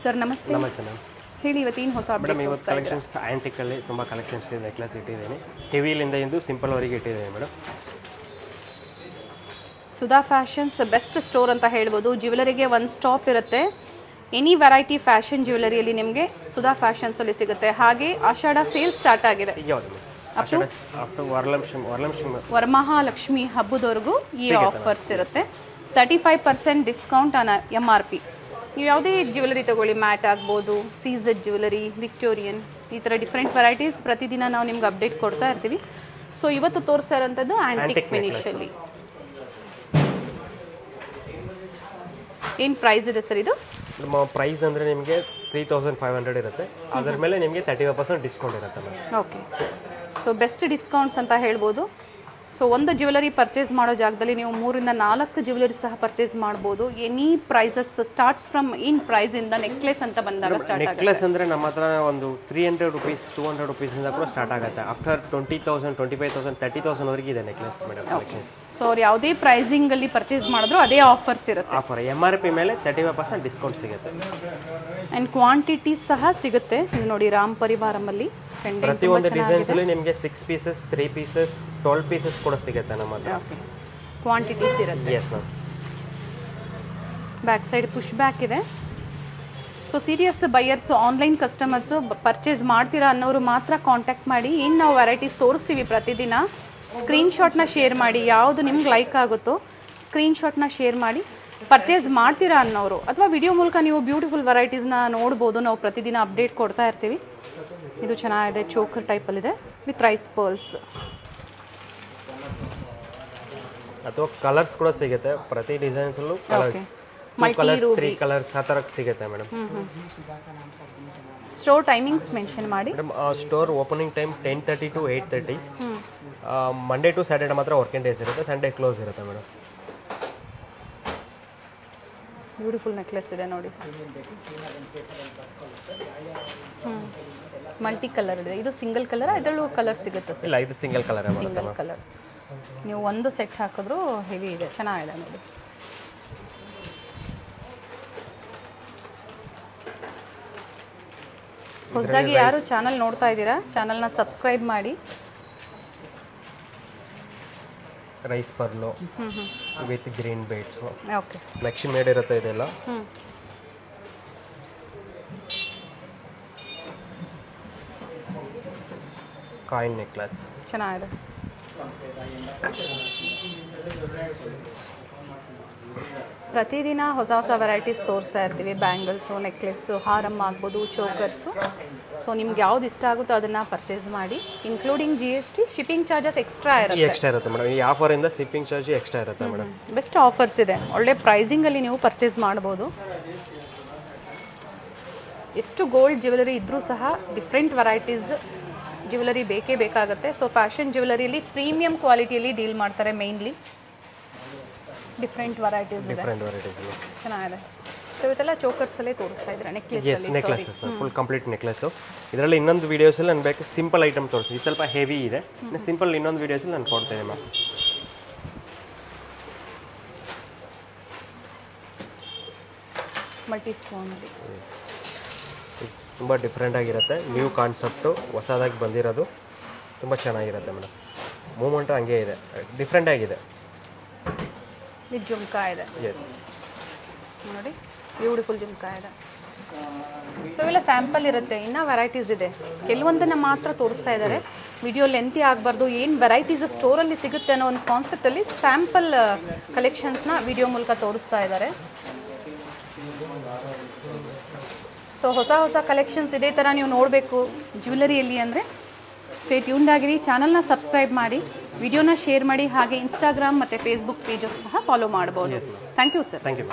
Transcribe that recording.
Sir ನಮಸ್ತೆ. ನಮಸ್ತೆ ma'am. ಹೇಳಿ ಇವತ್ತೇನು ಹೊಸ ಮೇಡಮ್ ಇವತ್ತು ಕಲೆಕ್ಷನ್ಸ್ ಆ್ಯಂಟಿಕಲ್ಲಿ ತುಂಬ ಕಲೆಕ್ಷನ್ಸ್ ಇದೆ. ನೆಕ್ಲೆಸ್ ಇಟ್ಟಿದ್ದೀನಿ, ಹೆವಿಲಿಂದ ಇಂದು ಸಿಂಪಲ್ವರೆಗೆ ಇಟ್ಟಿದ್ದೀನಿ madam. Sudha fashions best store ಅಂತ ಹೇಳ್ಬೋದು. ಜ್ಯುವೆಲರಿಗೆ ಒಂದು ಸ್ಟಾಪ್ ಇರುತ್ತೆ. ಎನಿ ವೆರೈಟಿ ಫ್ಯಾಷನ್ ಜ್ಯುವೆಲರಿಯಲ್ಲಿ ನಿಮಗೆ ಸುಧಾ ಫ್ಯಾಷನ್ಸಲ್ಲಿ ಸಿಗುತ್ತೆ. ಹಾಗೆ ಆಷಾಢ ಸೇಲ್ ಸ್ಟಾರ್ಟ್ ಆಗಿದೆ. ಯಾವುದು ವರಮಹಾಲಕ್ಷ್ಮಿ ಹಬ್ಬದವರೆಗೂ ಈ ಆಫರ್ಸ್ ಇರುತ್ತೆ. 35% ಡಿಸ್ಕೌಂಟ್ ಆನ್ MRP. ನೀವು ಯಾವುದೇ ಜ್ಯುವೆಲರಿ ತಗೊಳ್ಳಿ, ಮ್ಯಾಟ್ ಆಗ್ಬೋದು, ಸೀಸೆಡ್ ಜ್ಯುವೆಲರಿ, ವಿಕ್ಟೋರಿಯನ್, ಈ ಥರ ಡಿಫ್ರೆಂಟ್ ವೆರೈಟೀಸ್ ಪ್ರತಿದಿನ ನಾವು ನಿಮ್ಗೆ ಅಪ್ಡೇಟ್ ಕೊಡ್ತಾ ಇರ್ತೀವಿ. ಸೊ ಇವತ್ತು ತೋರಿಸ್ತಾ ಇರೋಂಥದ್ದು ಆ್ಯಂಟಿಕ್ ಫಿನಿಶಲ್ಲಿ. ಏನು ಪ್ರೈಸ್ ಇದೆ ಸರ್ ಇದು? ನಮ್ಮ ಪ್ರೈಸ್ ಅಂದರೆ ನಿಮಗೆ 3500 ಇರುತ್ತೆ. ಅದರ ಮೇಲೆ ನಿಮಗೆ 35% ಡಿಸ್ಕೌಂಟ್ ಇರುತ್ತೆ madam. Okay, so best discounts ಅಂತ ಹೇಳ್ಬೋದು. ಸೊ ಒಂದು ಜ್ಯುವೆಲರಿ ಪರ್ಚೇಸ್ ಮಾಡೋ ಜಾಗದಲ್ಲಿ ನೀವು 3 ರಿಂದ 4 ಜ್ಯುವೆಲರಿ ಸಹ ಪರ್ಚೇಸ್ ಮಾಡ್ಬೋದು. Any prices starts from in price ಇಂದ ನೆಕ್ಲೆಸ್ ಅಂತ ಬಂದಾಗ ಸ್ಟಾರ್ಟ್ ಆಗುತ್ತೆ. ನೆಕ್ಲೆಸ್ ಅಂದರೆ ನಮ್ಮ ಹತ್ರ ಒಂದು 300 ರೂಪೀಸ್ 200 ರೂಪೀಸಿಂದ ಕೂಡ ಸ್ಟಾರ್ಟ್ ಆಗುತ್ತೆ. ಆಫ್ಟರ್ 20,000 25,000 30,000 ವರೆಗೆ ಇದೆ ನೆಕ್ಲೆಸ್ ಮೇಡಮ್ ಕಲೆಕ್ಷನ್. ಸೊ ಅವ್ರು ಯಾವುದೇ ಪ್ರೈಸಿಂಗ್ ಅಲ್ಲಿ ಪರ್ಚೇಸ್ ಮಾಡಿದ್ರು ಅದೇ ಆಫರ್ಸ್ ಇರುತ್ತೆ. ಆಫರ್ MRP ಮೇಲೆ 35% ಡಿಸ್ಕೌಂಟ್ ಸಿಗುತ್ತೆ. ಅಂಡ್ ಕ್ವಾಂಟಿಟಿ ಸಹ ಸಿಗುತ್ತೆ. ಇದು ನೋಡಿ ರಾಮ್ ಪರಿವಾರಮಲ್ಲಿ ಪ್ರತಿಯೊಂದು ಡಿಸೈನ್ಸ್ ಅಲ್ಲಿ ನಿಮಗೆ 6 ಪೀಸಸ್ 3 ಪೀಸಸ್ 12 ಪೀಸಸ್ ಕೂಡ ಸಿಗುತ್ತೆ ನಮ್ಮ ಹತ್ರ. ಕ್ವಾಂಟಿಟೀಸ್ ಇರುತ್ತೆ. Yes ma'am. Back side push back ಇದೆ. So serious buyers, online customers purchase ಮಾಡ್ತೀರಾ ಅನ್ನೋರು ಮಾತ್ರ ಕಾಂಟ್ಯಾಕ್ಟ್ ಮಾಡಿ. ಏನು ನಾವು ವೆರೈಟೀಸ್ ತೋರಿಸ್ತೀವಿ ಪ್ರತಿದಿನ, ಸ್ಕ್ರೀನ್ಶಾಟ್ನ ಶೇರ್ ಮಾಡಿ. ಯಾವುದು ನಿಮ್ಗೆ ಲೈಕ್ ಆಗುತ್ತೋ ಸ್ಕ್ರೀನ್ಶಾಟ್ನ ಶೇರ್ ಮಾಡಿ. ಪರ್ಚೇಸ್ ಮಾಡ್ತೀರಾ ಅನ್ನೋರು ಅಥವಾ ವಿಡಿಯೋ ಮೂಲಕ ನೀವು ಬ್ಯೂಟಿಫುಲ್ ವೆರೈಟೀಸ್ನ ನೋಡ್ಬೋದು. ನಾವು ಪ್ರತಿದಿನ ಅಪ್ಡೇಟ್ ಕೊಡ್ತಾ ಇರ್ತೀವಿ. ಇದು ಚೆನ್ನಾಗಿದೆ, ಚೋಕರ್ ಟೈಪಲ್ಲಿದೆ ವಿತ್ ರೈಸ್ ಪರ್ಲ್ಸ್. ಅಥವಾ ಕಲರ್ಸ್ ಕೂಡ ಸಿಗುತ್ತೆ ಪ್ರತಿ ಡಿಸೈನ್ಸಲ್ಲೂ. ಕಲರ್ಸ್ 3 ಕಲರ್ಸ್ ಆ ಥರ ಸಿಗುತ್ತೆ ಮೇಡಮ್. ಸ್ಟೋರ್ ಟೈಮಿಂಗ್ಸ್ ಮೆನ್ಷನ್ ಮಾಡಿ madam. Store opening time 10:30 to 8:30. Monday to Saturday ಮಾತ್ರ ವರ್ಕಿಂಗ್ ಡೇಸ್ ಇರುತ್ತೆ, ಸಂಡೇ ಕ್ಲೋಸ್ ಇರುತ್ತೆ ಮೇಡಮ್. ಬ್ಯೂಟಿಫುಲ್ ನೆಕ್ಲೆಸ್ ಇದೆ ನೋಡಿ. ಮಲ್ಟಿ ಕಲರ್ ಇದೆ. ಇದು ಸಿಂಗಲ್ ಕಲರ್, ಇದರಲ್ಲೂ ಕಲರ್ ಸಿಗುತ್ತೆ ಸರ್? ಇಲ್ಲ, ಇದು ಸಿಂಗಲ್ ಕಲರ್. Single colour. ನೀವು ಒಂದು ಸೆಟ್ ಹಾಕಿದ್ರು ಹೆವಿ ಇದೆ, ಚೆನ್ನಾಗಿದೆ ನೋಡಿ. ಹೊಸದಾಗಿ ಯಾರು ಚಾನಲ್ ನೋಡ್ತಾ ಇದ್ದೀರಾ, ಚಾನಲ್ನ ಸಬ್ಸ್ಕ್ರೈಬ್ ಮಾಡಿ. Rice pearl with green beads. Okay, Lakshmi made ಇರುತ್ತೆ ಇದೆಲ್ಲ. ಕಾಯಿನ್ ನೆಕ್ಲೆಸ್ ಚೆನ್ನಾಗಿದೆ. ಪ್ರತಿದಿನ ಹೊಸ ಹೊಸ ವೆರೈಟೀಸ್ ತೋರಿಸ್ತಾ ಇರ್ತೀವಿ. ಬ್ಯಾಂಗಲ್ಸು, ನೆಕ್ಲೆಸ್ಸು, ಹಾರಮ್ ಆಗ್ಬೋದು, ಚೋಕರ್ಸು. ಸೊ ನಿಮ್ಗೆ ಯಾವ್ದು ಇಷ್ಟ ಆಗುತ್ತೋ ಅದನ್ನು ಪರ್ಚೇಸ್ ಮಾಡಿ. Including GST, shipping charges extra ಇರುತ್ತೆ ಮೇಡಮ್. ಈ ಆಫರಿಂದ ಶಿಪ್ಪಿಂಗ್ ಚಾರ್ಜ್ ಎಕ್ಸ್ಟ್ರಾ ಇರುತ್ತೆ ಮೇಡಮ್. ಬೆಸ್ಟ್ ಆಫರ್ಸ್ ಇದೆ. ಒಳ್ಳೆ ಪ್ರೈಸಿಂಗಲ್ಲಿ ನೀವು ಪರ್ಚೇಸ್ ಮಾಡ್ಬೋದು. ಎಷ್ಟು ಗೋಲ್ಡ್ ಜ್ಯುವೆಲರಿ ಇದ್ದರೂ ಸಹ ಡಿಫ್ರೆಂಟ್ ವೆರೈಟೀಸ್ ಜ್ಯುವೆಲರಿ ಬೇಕೇ ಬೇಕಾಗುತ್ತೆ. ಸೊ ಫ್ಯಾಷನ್ ಜ್ಯುವೆಲರಿಯಲ್ಲಿ ಪ್ರೀಮಿಯಂ ಕ್ವಾಲಿಟಿಯಲ್ಲಿ ಡೀಲ್ ಮಾಡ್ತಾರೆ. ಮೇನ್ಲಿ ಡಿಫ್ರೆಂಟ್ ವೆರೈಟೀಸ್ ಇದೆ, ಚೆನ್ನಾಗಿದೆ. ಸೊ ಇವತ್ತೆಲ್ಲ ಚೋಕರ್ಸಲ್ಲೇ ತೋರಿಸ್ತಾ ಇದ್ದಾರೆ. Necklaces full complete necklace. ಇದರಲ್ಲಿ ಇನ್ನೊಂದು ವೀಡಿಯೋಸಲ್ಲಿ ನಾನು ಬೇಕು ಸಿಂಪಲ್ ಐಟಮ್ ತೋರಿಸ್ತೀನಿ. ಸ್ವಲ್ಪ ಹೆವಿ ಇದೆ, ಸಿಂಪಲ್ ಇನ್ನೊಂದು ವೀಡಿಯೋಸಲ್ಲಿ ನಾನು ಕೊಡ್ತೇನೆ ಮ್ಯಾಮ್. ಮಲ್ಟಿ ಸ್ಟೋನ್ ತುಂಬ ಡಿಫ್ರೆಂಟ್ ಆಗಿರುತ್ತೆ. ನ್ಯೂ ಕಾನ್ಸೆಪ್ಟು, ಹೊಸದಾಗಿ ಬಂದಿರೋದು, ತುಂಬ ಚೆನ್ನಾಗಿರುತ್ತೆ ಮೇಡಮ್. ಮೂಮೆಂಟು ಹಂಗೆ ಇದೆ, ಡಿಫ್ರೆಂಟ್ ಆಗಿದೆ. ಇದು ಜುಮ್ಕಾ ಇದೆ ನೋಡಿ, ಬ್ಯೂಟಿಫುಲ್ ಜುಮ್ಕಾ ಇದೆ. ಸೊ ಇವೆಲ್ಲ ಸ್ಯಾಂಪಲ್ ಇರುತ್ತೆ, ಇನ್ನೂ ವೆರೈಟೀಸ್ ಇದೆ. ಕೆಲವೊಂದನ್ನು ಮಾತ್ರ ತೋರಿಸ್ತಾ ಇದ್ದಾರೆ. ವಿಡಿಯೋ ಲೆಂತಿ ಆಗಬಾರ್ದು, ಏನು ವೆರೈಟೀಸ್ ಸ್ಟೋರಲ್ಲಿ ಸಿಗುತ್ತೆ ಅನ್ನೋ ಒಂದು ಕಾನ್ಸೆಪ್ಟಲ್ಲಿ ಸ್ಯಾಂಪಲ್ ಕಲೆಕ್ಷನ್ಸ್ನ ವಿಡಿಯೋ ಮೂಲಕ ತೋರಿಸ್ತಾ ಇದ್ದಾರೆ. ಸೊ ಹೊಸ ಹೊಸ ಕಲೆಕ್ಷನ್ಸ್ ಇದೇ ಥರ ನೀವು ನೋಡಬೇಕು ಜ್ಯುವೆಲರಿಯಲ್ಲಿ ಅಂದರೆ ಸ್ಟೇ ಟ್ಯೂನ್ಡ್ ಆಗಿರಿ. ಚಾನಲ್ನ ಸಬ್ಸ್ಕ್ರೈಬ್ ಮಾಡಿ, ವಿಡಿಯೋನ ಶೇರ್ ಮಾಡಿ. ಹಾಗೆ ಇನ್ಸ್ಟಾಗ್ರಾಮ್ ಮತ್ತು ಫೇಸ್ಬುಕ್ ಪೇಜಸ್ ಸಹ ಫಾಲೋ ಮಾಡ್ಬೋದು. Thank you sir. Thank you.